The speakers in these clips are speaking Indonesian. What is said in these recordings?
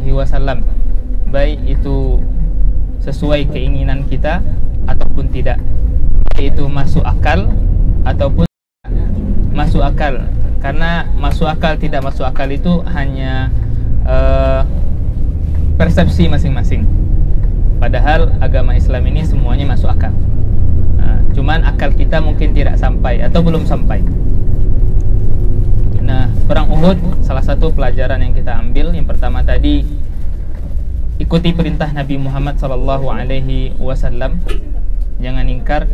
wasallam, baik itu sesuai keinginan kita ataupun tidak, baik itu masuk akal ataupun masuk akal. Karena masuk akal tidak masuk akal itu hanya persepsi masing-masing. Padahal agama Islam ini semuanya masuk akal. Cuman akal kita mungkin tidak sampai atau belum sampai. Nah, perang Uhud, salah satu pelajaran yang kita ambil, yang pertama tadi, ikuti perintah Nabi Muhammad SAW. Jangan ingkar,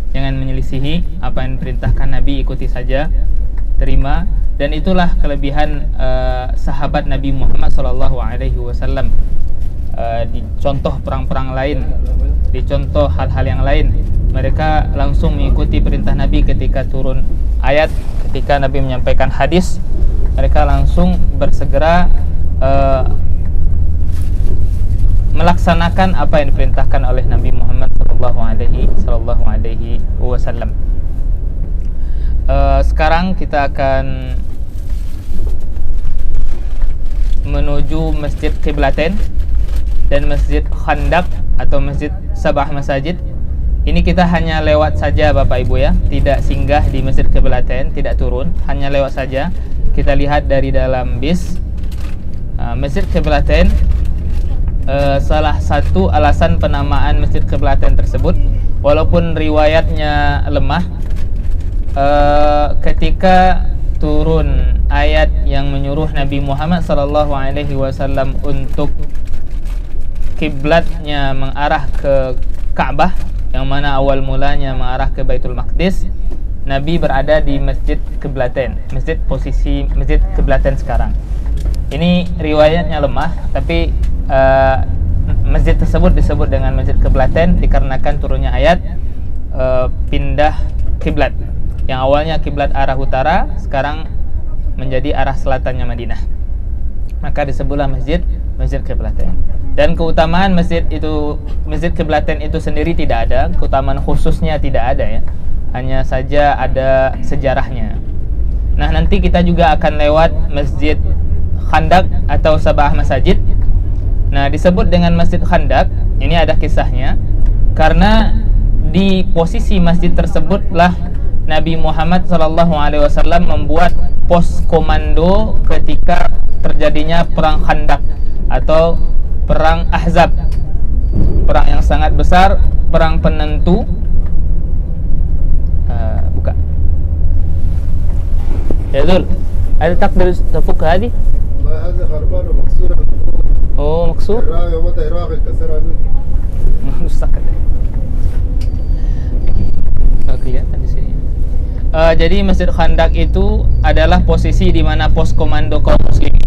jangan menyelisihi apa yang diperintahkan Nabi, ikuti saja, terima. Dan itulah kelebihan sahabat Nabi Muhammad SAW. Di contoh perang-perang lain, di contoh hal-hal yang lain, mereka langsung mengikuti perintah Nabi ketika turun ayat, ketika Nabi menyampaikan hadis, mereka langsung bersegera melaksanakan apa yang diperintahkan oleh Nabi Muhammad sallallahu alaihi wasallam. Sekarang kita akan menuju Masjid Qiblatain dan Masjid Khandaq atau Masjid Sabah Masajid. Ini kita hanya lewat saja Bapak Ibu ya, tidak singgah di Masjid Qiblatain, tidak turun, hanya lewat saja. Kita lihat dari dalam bis. Masjid Qiblatain, salah satu alasan penamaan Masjid Qiblatain tersebut, walaupun riwayatnya lemah, ketika turun ayat yang menyuruh Nabi Muhammad SAW untuk kiblatnya mengarah ke Ka'bah, yang mana awal mulanya mengarah ke Baitul Maqdis, Nabi berada di Masjid Qiblatain, posisi Masjid Qiblatain sekarang. Ini riwayatnya lemah, tapi masjid tersebut disebut dengan Masjid Qiblatain dikarenakan turunnya ayat pindah kiblat. Yang awalnya kiblat arah utara, sekarang menjadi arah selatannya Madinah. Maka disebutlah Masjid Qiblatain. Dan keutamaan Masjid Qiblatain itu sendiri tidak ada, keutamaan khususnya tidak ada ya. Hanya saja ada sejarahnya. Nah, nanti kita juga akan lewat Masjid Khandaq atau Sabah Masajid. Nah, disebut dengan Masjid Khandaq, ini ada kisahnya. Karena di posisi masjid tersebutlah Nabi Muhammad SAW membuat pos komando ketika terjadinya perang Khandaq atau perang Ahzab, perang yang sangat besar, perang penentu. Buka. Ya Zul, ada takdir tafuk hadi? Oh, maksud? Kelihatan di sini. Jadi Masjid Khandaq itu adalah posisi di mana pos komando kaum muslimin.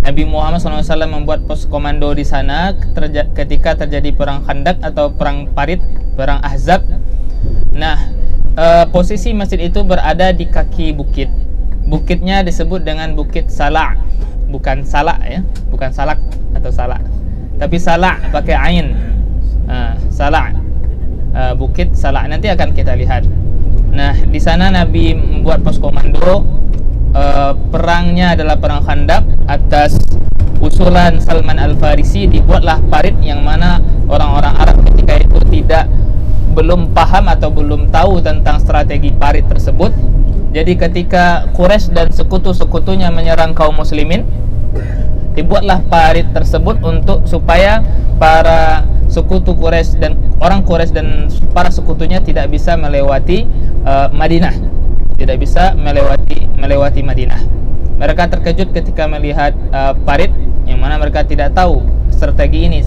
Nabi Muhammad SAW membuat pos komando di sana ketika terjadi perang Khandaq atau perang Parit, perang Ahzab. Nah, posisi masjid itu berada di kaki bukit. Bukitnya disebut dengan Bukit Sala', bukan Salak ya, bukan Salak atau Salak, tapi Sala' pakai ain. Sala', Bukit Sala', nanti akan kita lihat. Nah, di sana Nabi membuat pos komando. Perangnya adalah perang Khandaq. Atas usulan Salman Al-Farisi dibuatlah parit, yang mana orang-orang Arab ketika itu belum paham atau belum tahu tentang strategi parit tersebut. Jadi ketika Quraisy dan sekutu-sekutunya menyerang kaum muslimin, dibuatlah parit tersebut supaya para sekutu Quraisy dan orang Quraisy dan para sekutunya tidak bisa melewati Madinah, tidak bisa melewati Madinah. Mereka terkejut ketika melihat parit, yang mana mereka tidak tahu strategi ini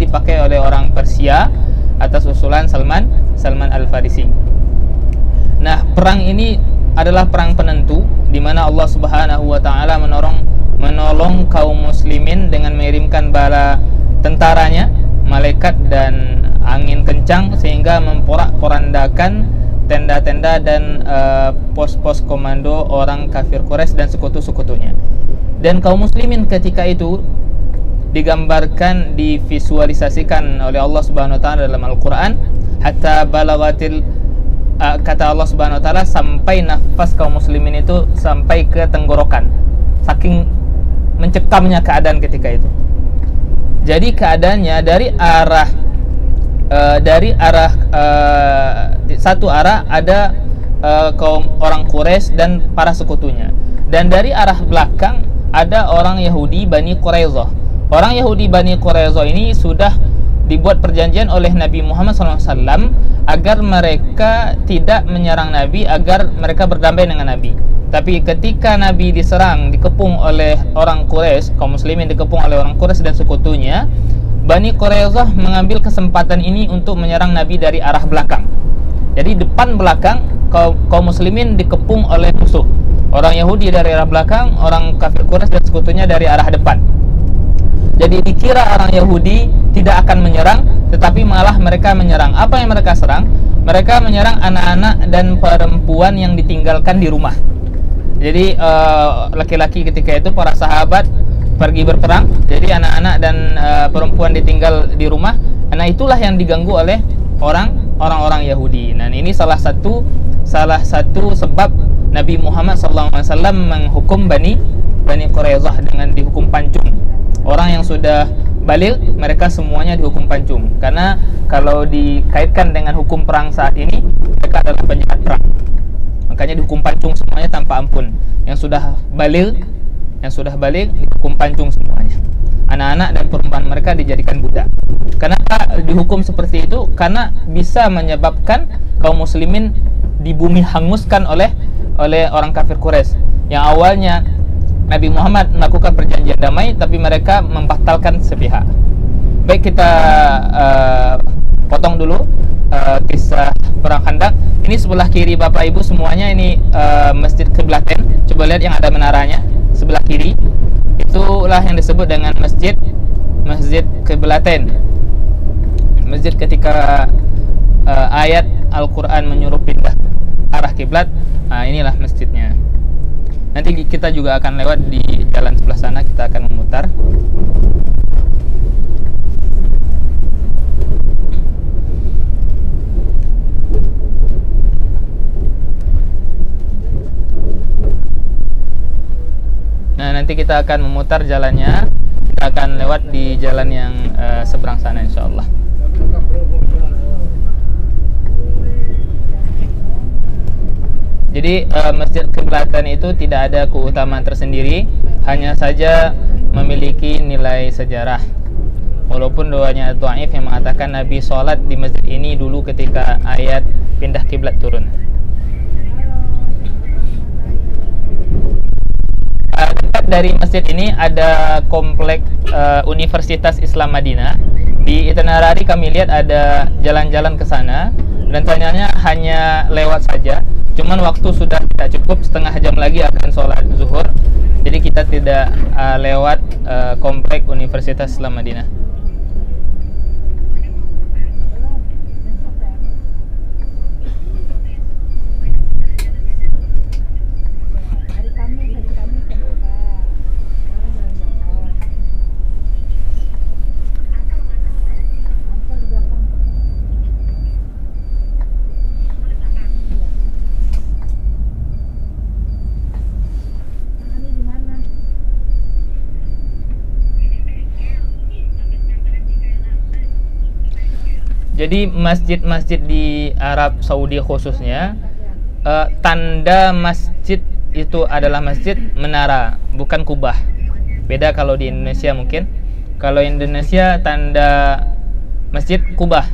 dipakai oleh orang Persia atas usulan Salman Al-Farisi. Nah, perang ini adalah perang penentu, di mana Allah Subhanahu wa taala menolong kaum muslimin dengan mengirimkan bala tentaranya, malaikat dan angin kencang, sehingga memporak-porandakan tenda-tenda dan pos-pos komando orang kafir Quraisy dan sekutu-sekutunya. Dan kaum muslimin ketika itu digambarkan, divisualisasikan oleh Allah Subhanahu wa taala dalam Al-Qur'an, hatta balagatil, kata Allah Subhanahu wa taala, sampai nafas kaum muslimin itu sampai ke tenggorokan, saking mencekamnya keadaan ketika itu. Jadi keadaannya dari arah satu arah ada kaum orang Quraisy dan para sekutunya, dan dari arah belakang ada orang Yahudi Bani Quraisyah. Orang Yahudi Bani Quraisyah ini sudah dibuat perjanjian oleh Nabi Muhammad SAW agar mereka tidak menyerang Nabi, agar mereka berdamai dengan Nabi. Tapi ketika Nabi diserang, dikepung oleh orang Quraisy, kaum muslimin dikepung oleh orang Quraisy dan sekutunya, Bani Quraisyah mengambil kesempatan ini untuk menyerang Nabi dari arah belakang. Jadi depan belakang kaum muslimin dikepung oleh musuh. Orang Yahudi dari arah belakang, orang kafir Quraisy dan sekutunya dari arah depan. Jadi dikira orang Yahudi tidak akan menyerang, tetapi malah mereka menyerang. Apa yang mereka serang? Mereka menyerang anak-anak dan perempuan yang ditinggalkan di rumah. Jadi laki-laki ketika itu para sahabat pergi berperang. Jadi anak-anak dan perempuan ditinggal di rumah. Nah, itulah yang diganggu oleh orang-orang Yahudi. Nah, ini salah satu sebab Nabi Muhammad SAW menghukum Bani Quraisyah dengan dihukum pancung. Orang yang sudah baligh, mereka semuanya dihukum pancung. Karena kalau dikaitkan dengan hukum perang saat ini, mereka adalah penjahat perang. Makanya dihukum pancung semuanya tanpa ampun. Yang sudah baligh dihukum pancung semuanya. Anak-anak dan perempuan mereka dijadikan budak. Kenapa dihukum seperti itu? Karena bisa menyebabkan kaum muslimin di bumi hanguskan oleh orang kafir Quraisy. Yang awalnya Nabi Muhammad melakukan perjanjian damai, tapi mereka membatalkan sepihak. Baik, kita potong dulu kisah perang Khandaq. Ini sebelah kiri Bapak Ibu semuanya, ini Masjid Qiblatain. Coba lihat yang ada menaranya sebelah kiri. Itulah yang disebut dengan Masjid Qiblatain. Masjid ketika ayat Al-Quran menyuruh pindah arah kiblat, inilah masjidnya. Nanti kita juga akan lewat di jalan sebelah sana, kita akan memutar. Nah, nanti kita akan memutar jalannya. Kita akan lewat di jalan yang seberang sana insyaallah. Jadi Masjid Qiblatain itu tidak ada keutamaan tersendiri, hanya saja memiliki nilai sejarah. Walaupun doanya dhaif yang mengatakan Nabi sholat di masjid ini dulu ketika ayat pindah kiblat turun. Dekat dari masjid ini ada komplek Universitas Islam Madinah. Di itinerary kami lihat ada jalan-jalan ke sana. Rencananya hanya lewat saja, cuman waktu sudah tidak cukup, setengah jam lagi akan sholat zuhur. Jadi kita tidak lewat komplek Universitas Islam Madinah. Jadi masjid-masjid di Arab Saudi khususnya, tanda masjid itu adalah masjid menara, bukan kubah. Beda kalau di Indonesia mungkin. Kalau Indonesia tanda masjid kubah.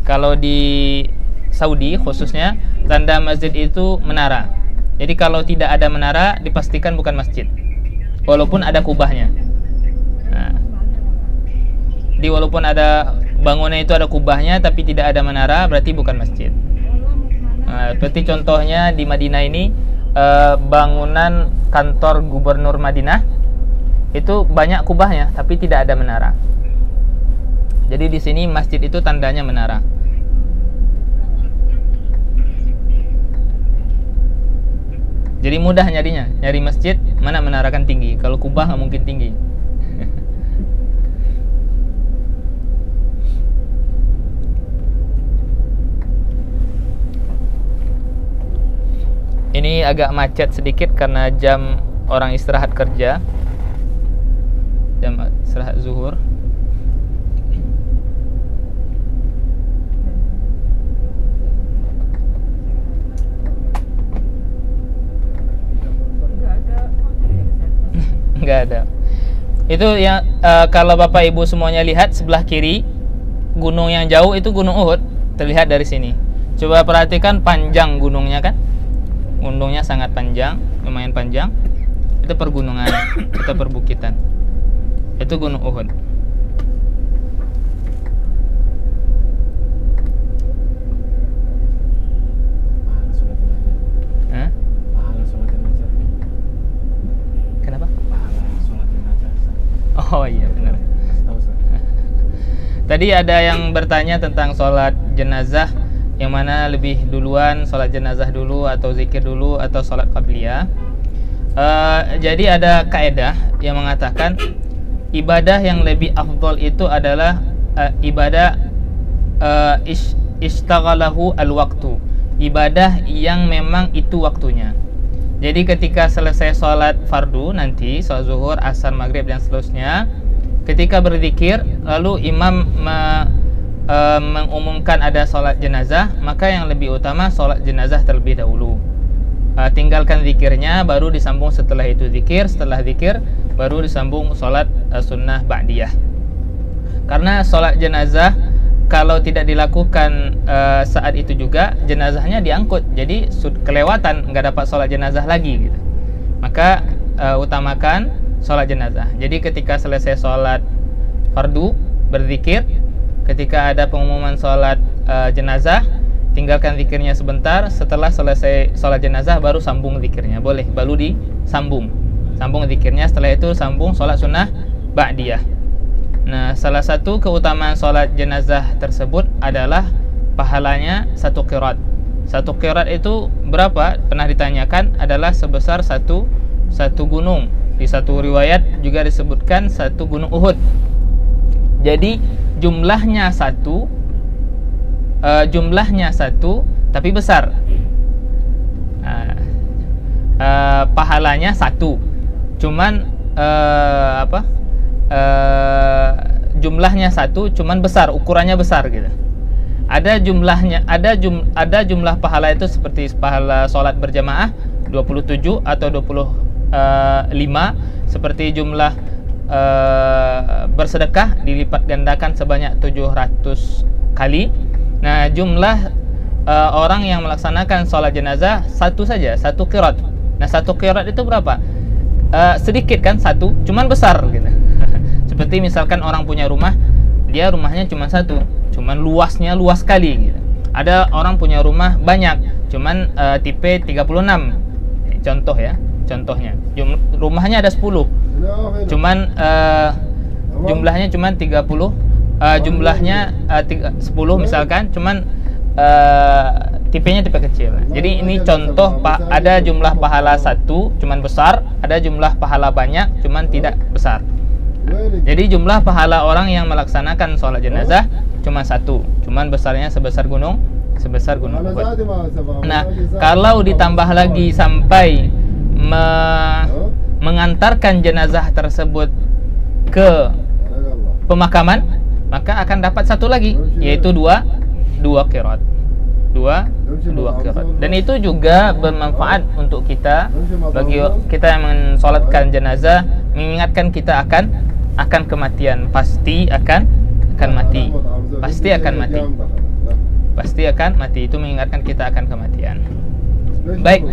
Kalau di Saudi khususnya tanda masjid itu menara. Jadi kalau tidak ada menara dipastikan bukan masjid, walaupun ada kubahnya. Nah, walaupun ada bangunan itu ada kubahnya tapi tidak ada menara, berarti bukan masjid. Seperti contohnya di Madinah ini, bangunan kantor gubernur Madinah itu banyak kubahnya tapi tidak ada menara. Jadi di sini masjid itu tandanya menara. Jadi mudah nyarinya, nyari masjid mana menara kan tinggi. Kalau kubah nggak mungkin tinggi. Ini agak macet sedikit karena jam orang istirahat kerja, jam istirahat zuhur. nggak ada. Itu yang kalau Bapak Ibu semuanya lihat sebelah kiri, gunung yang jauh itu Gunung Uhud, terlihat dari sini. Coba perhatikan panjang gunungnya kan? Gunungnya sangat panjang, lumayan panjang. Itu pergunungan atau perbukitan. Itu Gunung Uhud. Hah? Kenapa? Oh iya benar. Tadi ada yang bertanya tentang sholat jenazah, yang mana lebih duluan, sholat jenazah dulu atau zikir dulu atau sholat qabliyah. Jadi ada kaedah yang mengatakan ibadah yang lebih afdol itu adalah ibadah ishtaghalahu al-waktu, ibadah yang memang itu waktunya. Jadi ketika selesai sholat fardu nanti, sholat zuhur, asar, maghrib dan seterusnya, ketika berzikir lalu imam mengumumkan ada sholat jenazah, maka yang lebih utama sholat jenazah terlebih dahulu. Tinggalkan zikirnya, baru disambung setelah itu zikir, setelah zikir baru disambung sholat sunnah ba'diyah. Karena sholat jenazah kalau tidak dilakukan saat itu juga, jenazahnya diangkut, jadi kelewatan, nggak dapat sholat jenazah lagi gitu. Maka utamakan sholat jenazah. Jadi ketika selesai sholat fardu, berzikir. Ketika ada pengumuman sholat jenazah, tinggalkan zikirnya sebentar. Setelah selesai sholat jenazah baru sambung zikirnya, boleh, baru disambung zikirnya. Setelah itu sambung sholat sunnah ba'diyah. Nah, salah satu keutamaan sholat jenazah tersebut adalah pahalanya satu qirat. Satu qirat itu berapa? Pernah ditanyakan, adalah sebesar satu gunung. Di satu riwayat juga disebutkan satu gunung Uhud. Jadi jumlahnya satu, tapi besar. Pahalanya satu, cuman jumlahnya satu, cuman besar, ukurannya besar gitu. Ada jumlahnya, ada jumlah pahala itu seperti pahala sholat berjamaah 27 atau 25, seperti jumlah bersedekah dilipat gandakan sebanyak 700 kali. Nah, jumlah orang yang melaksanakan sholat jenazah satu saja, satu qirat. Nah, satu qirat itu berapa? Sedikit kan, satu, cuman besar gitu. Seperti misalkan orang punya rumah, dia rumahnya cuma satu, cuman luasnya luas sekali gitu. Ada orang punya rumah banyak, cuman tipe 36. Contoh ya, contohnya. Rumahnya ada 10. Cuman jumlahnya cuman 30, jumlahnya 10 misalkan, cuman tipenya tipe kecil. Jadi ini contoh, ada jumlah pahala satu cuman besar, ada jumlah pahala banyak cuman tidak besar. Jadi jumlah pahala orang yang melaksanakan sholat jenazah cuma satu, cuman besarnya sebesar gunung Uhud. Nah, kalau ditambah lagi sampai mengantarkan jenazah tersebut ke pemakaman, maka akan dapat satu lagi, yaitu dua qirat. Dua qirat. Dan itu juga bermanfaat untuk kita, bagi kita yang mensolatkan jenazah, mengingatkan kita akan kematian. Pasti akan mati. Pasti akan mati. Itu mengingatkan kita akan kematian. Baik,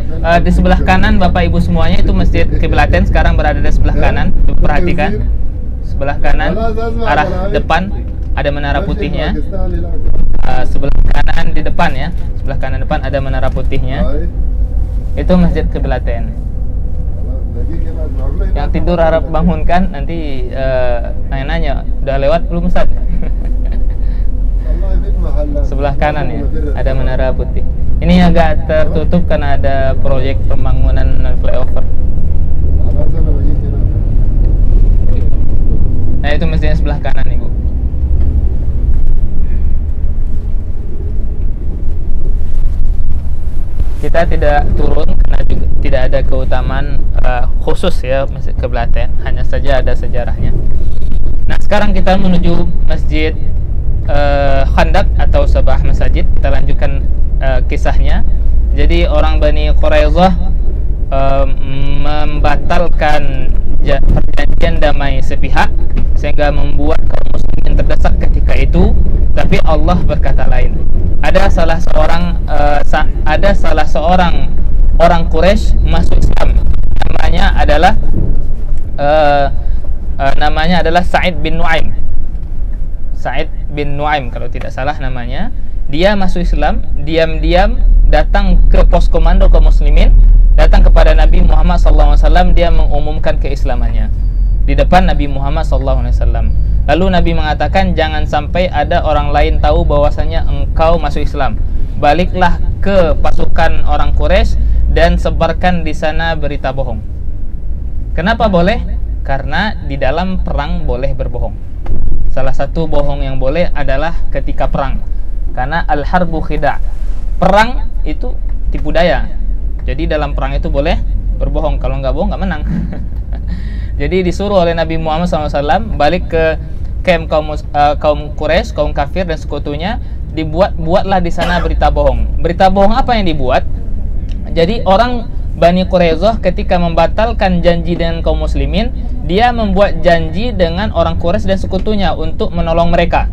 di sebelah kanan Bapak Ibu semuanya itu Masjid Kiblaten, sekarang berada di sebelah kanan. Perhatikan sebelah kanan, arah depan ada menara putihnya. Sebelah kanan di depan ya, sebelah kanan depan ada menara putihnya. Itu Masjid Kiblaten. Yang tidur harap bangunkan, nanti nanya-nanya, udah lewat belum Ustaz? Sebelah kanan ya, ada menara putih. Ini agak tertutup karena ada proyek pembangunan flyover. Nah, itu masjidnya sebelah kanan, Ibu. Kita tidak turun karena juga tidak ada keutamaan khusus ya Masjid Kiblaten, hanya saja ada sejarahnya. Nah, sekarang kita menuju Masjid Khandaq atau Sabah Masajid. Kita lanjutkan kisahnya. Jadi orang Bani Quraidah membatalkan perjanjian damai sepihak sehingga membuat kaum muslimin terdesak ketika itu. Tapi Allah berkata lain. Ada salah seorang orang Quraisy masuk Islam. Namanya adalah Sa'id bin Nu'aim. Sa'id bin Nu'aim kalau tidak salah namanya. Dia masuk Islam, diam-diam datang ke pos komando kaum muslimin, datang kepada Nabi Muhammad SAW. Dia mengumumkan keislamannya di depan Nabi Muhammad SAW. Lalu Nabi mengatakan, jangan sampai ada orang lain tahu bahwasanya engkau masuk Islam. Baliklah ke pasukan orang Quraisy dan sebarkan di sana berita bohong. Kenapa boleh? Karena di dalam perang boleh berbohong. Salah satu bohong yang boleh adalah ketika perang. Karena al-harbu khida'. Perang itu tipu daya. Jadi dalam perang itu boleh berbohong. Kalau nggak bohong nggak menang. Jadi disuruh oleh Nabi Muhammad SAW balik ke camp kaum Quraisy, kaum kafir dan sekutunya. Buatlah di sana berita bohong. Berita bohong apa yang dibuat? Jadi orang Bani Quraisyah ketika membatalkan janji dengan kaum muslimin, dia membuat janji dengan orang Quraisy dan sekutunya untuk menolong mereka.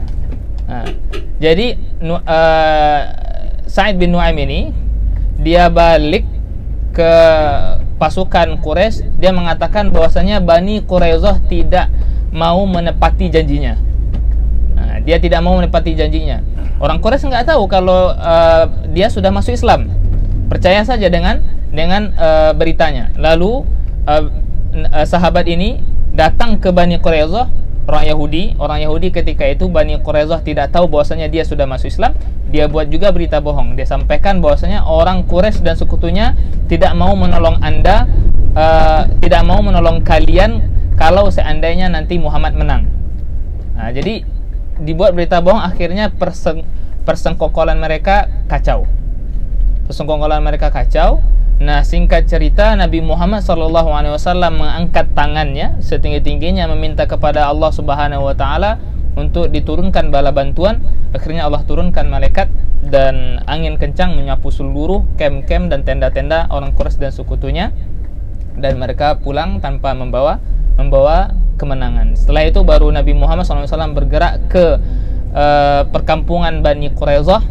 Jadi Sa'id bin Nu'aim ini dia balik ke pasukan Quraisy, dia mengatakan bahwasanya Bani Quraisyah tidak mau menepati janjinya. Dia tidak mau menepati janjinya. Orang Quraisy nggak tahu kalau dia sudah masuk Islam. Percaya saja dengan beritanya. Lalu sahabat ini datang ke Bani Quraisyah, orang Yahudi ketika itu Bani Quraisyah tidak tahu bahwasanya dia sudah masuk Islam. Dia buat juga berita bohong. Dia sampaikan bahwasanya orang Quraisy dan sekutunya tidak mau menolong Anda, tidak mau menolong kalian kalau seandainya nanti Muhammad menang. Jadi dibuat berita bohong, akhirnya persengkokolan mereka kacau. Nah, singkat cerita, Nabi Muhammad SAW mengangkat tangannya setinggi-tingginya meminta kepada Allah Subhanahu wa taala untuk diturunkan bala bantuan. Akhirnya Allah turunkan malaikat dan angin kencang menyapu seluruh kem-kem dan tenda-tenda orang Quraisy dan sekutunya, dan mereka pulang tanpa membawa kemenangan. Setelah itu baru Nabi Muhammad SAW bergerak ke perkampungan Bani Quraisyah.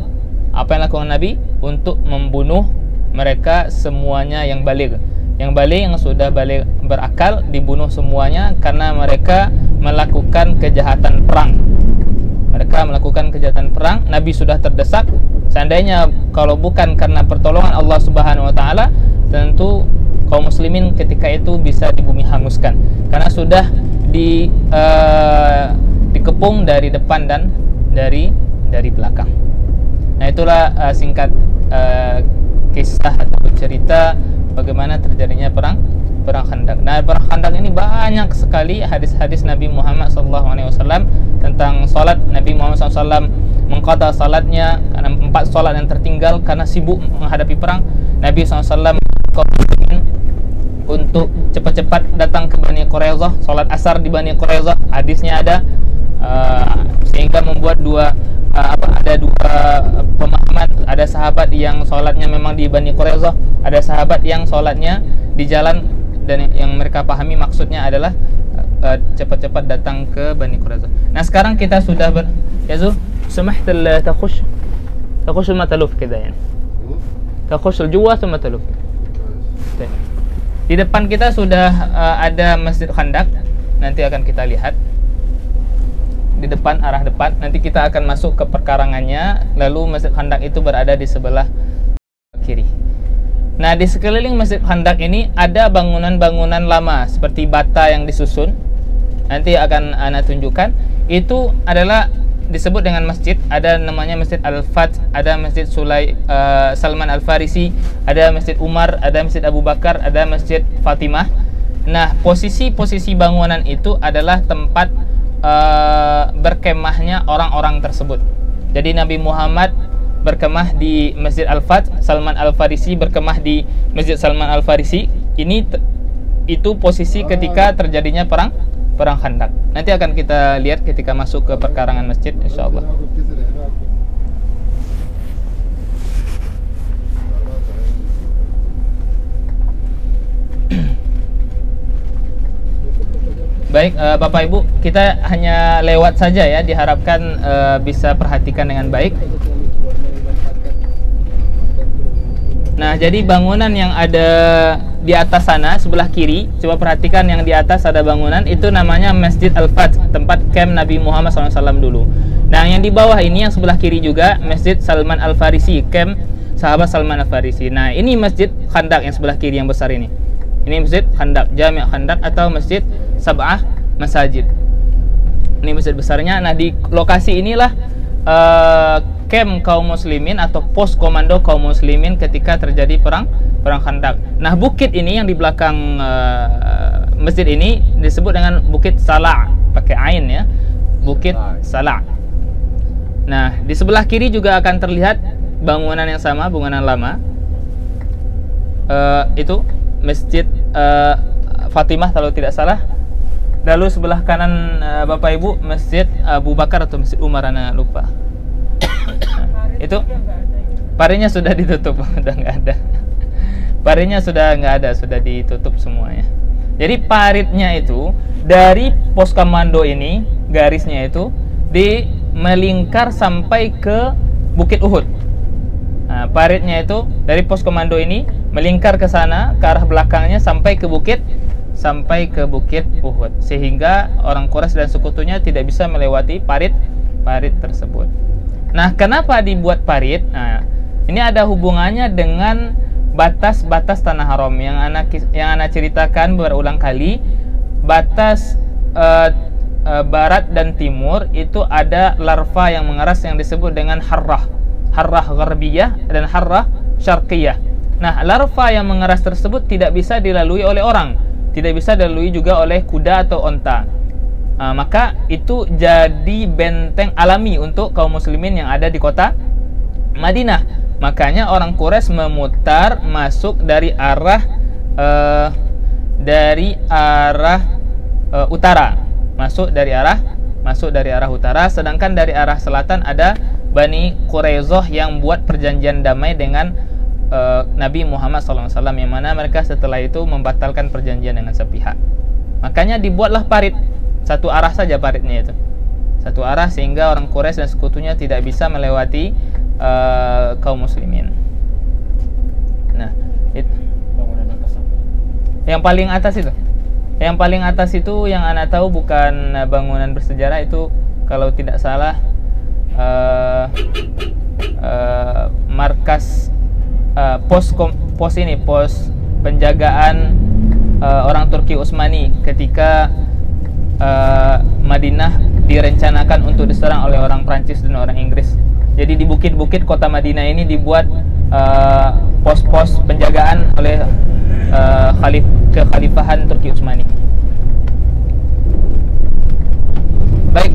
Apa yang lakukan Nabi? Untuk membunuh mereka semuanya yang baligh. Yang sudah baligh berakal dibunuh semuanya karena mereka melakukan kejahatan perang. Nabi sudah terdesak. Seandainya kalau bukan karena pertolongan Allah Subhanahu wa taala, tentu kaum muslimin ketika itu bisa di bumi hanguskan karena sudah dikepung dari depan dan dari belakang. Nah, itulah singkat kisah atau cerita bagaimana terjadinya perang Khandaq. Nah, perang Khandaq ini banyak sekali hadis-hadis Nabi Muhammad SAW tentang salat. Nabi Muhammad SAW mengqada salatnya karena 4 salat yang tertinggal karena sibuk menghadapi perang. Nabi SAW untuk cepat-cepat datang ke Bani Quraisyah, salat asar di Bani Quraisyah, hadisnya ada, sehingga membuat ada dua pemahaman. Ada sahabat yang sholatnya memang di Bani Quraisyah, ada sahabat yang sholatnya di jalan, dan yang mereka pahami maksudnya adalah cepat-cepat datang ke Bani Quraisyah. Nah, sekarang kita sudah Yazul, سمحت تخش المتلوف كذا يعني تخش الجوا ثم تلوف. Di depan kita sudah ada Masjid Khandaq, nanti akan kita lihat di depan, arah depan. Nanti kita akan masuk ke perkarangannya, lalu Masjid Khandaq itu berada di sebelah kiri. Nah, di sekeliling Masjid Khandaq ini ada bangunan-bangunan lama seperti bata yang disusun. Nanti akan ana tunjukkan. Itu adalah disebut dengan masjid. Ada namanya Masjid Al-Fat, ada Masjid Salman Al-Farisi, ada Masjid Umar, ada Masjid Abu Bakar, ada Masjid Fatimah. Nah, posisi-posisi bangunan itu adalah tempat berkemahnya orang-orang tersebut. Jadi Nabi Muhammad berkemah di Masjid Al-Fat, Salman Al-Farisi berkemah di Masjid Salman Al-Farisi. Itu posisi ketika terjadinya perang Khandaq. Nanti akan kita lihat ketika masuk ke perkarangan masjid, insyaallah. Baik, Bapak Ibu, kita hanya lewat saja ya, diharapkan bisa perhatikan dengan baik. Nah, jadi bangunan yang ada di atas sana, sebelah kiri, coba perhatikan yang di atas ada bangunan, itu namanya Masjid Al-Fath, tempat camp Nabi Muhammad SAW dulu. Nah, yang di bawah ini, yang sebelah kiri juga, Masjid Salman Al-Farisi, camp sahabat Salman Al-Farisi. Nah, ini Masjid Khandaq yang sebelah kiri, yang besar ini. Ini Masjid Khandaq, Jami' Khandaq atau Masjid Sab'ah Masajid. Ini masjid besarnya. Nah, di lokasi inilah camp kaum muslimin atau pos komando kaum muslimin ketika terjadi perang Khandaq. Nah, bukit ini yang di belakang masjid ini disebut dengan Bukit Sala', pakai ain ya. Bukit Sala'. Nah, di sebelah kiri juga akan terlihat bangunan yang sama, bangunan lama. Itu Masjid Fatimah kalau tidak salah. Lalu sebelah kanan Bapak Ibu Masjid Abu Bakar atau Masjid Umar, anak lupa. Itu parinya sudah ditutup, sudah nggak ada. Parinya sudah nggak ada, sudah ditutup semuanya. Jadi paritnya itu dari pos komando ini, garisnya itu melingkar sampai ke Bukit Uhud. Nah, paritnya itu dari pos komando ini melingkar ke sana, ke arah belakangnya sampai ke Bukit Uhud, sehingga orang Quraisy dan sekutunya tidak bisa melewati parit tersebut. Nah, kenapa dibuat parit? Nah, ini ada hubungannya dengan batas-batas tanah haram yang anak ceritakan berulang kali. Batas barat dan timur itu ada larva yang mengeras yang disebut dengan harrah gharbiyah dan harrah syarqiyah. Nah, larva yang mengeras tersebut tidak bisa dilalui oleh orang, tidak bisa dilalui juga oleh kuda atau onta. Maka itu jadi benteng alami untuk kaum muslimin yang ada di kota Madinah. Makanya orang Quraisy memutar masuk dari arah utara, masuk dari arah utara, sedangkan dari arah selatan ada Bani Quraizoh yang buat perjanjian damai dengan Nabi Muhammad SAW, yang mana mereka setelah itu membatalkan perjanjian dengan sepihak. Makanya dibuatlah parit, satu arah saja paritnya itu, satu arah, sehingga orang Quraisy dan sekutunya tidak bisa melewati kaum muslimin. Nah, itu yang paling atas itu. Yang paling atas itu yang anak tahu bukan bangunan bersejarah, itu kalau tidak salah markas pos penjagaan orang Turki Utsmani ketika Madinah direncanakan untuk diserang oleh orang Prancis dan orang Inggris. Jadi di bukit-bukit kota Madinah ini dibuat pos-pos penjagaan oleh kekhalifahan Turki Utsmani. Baik,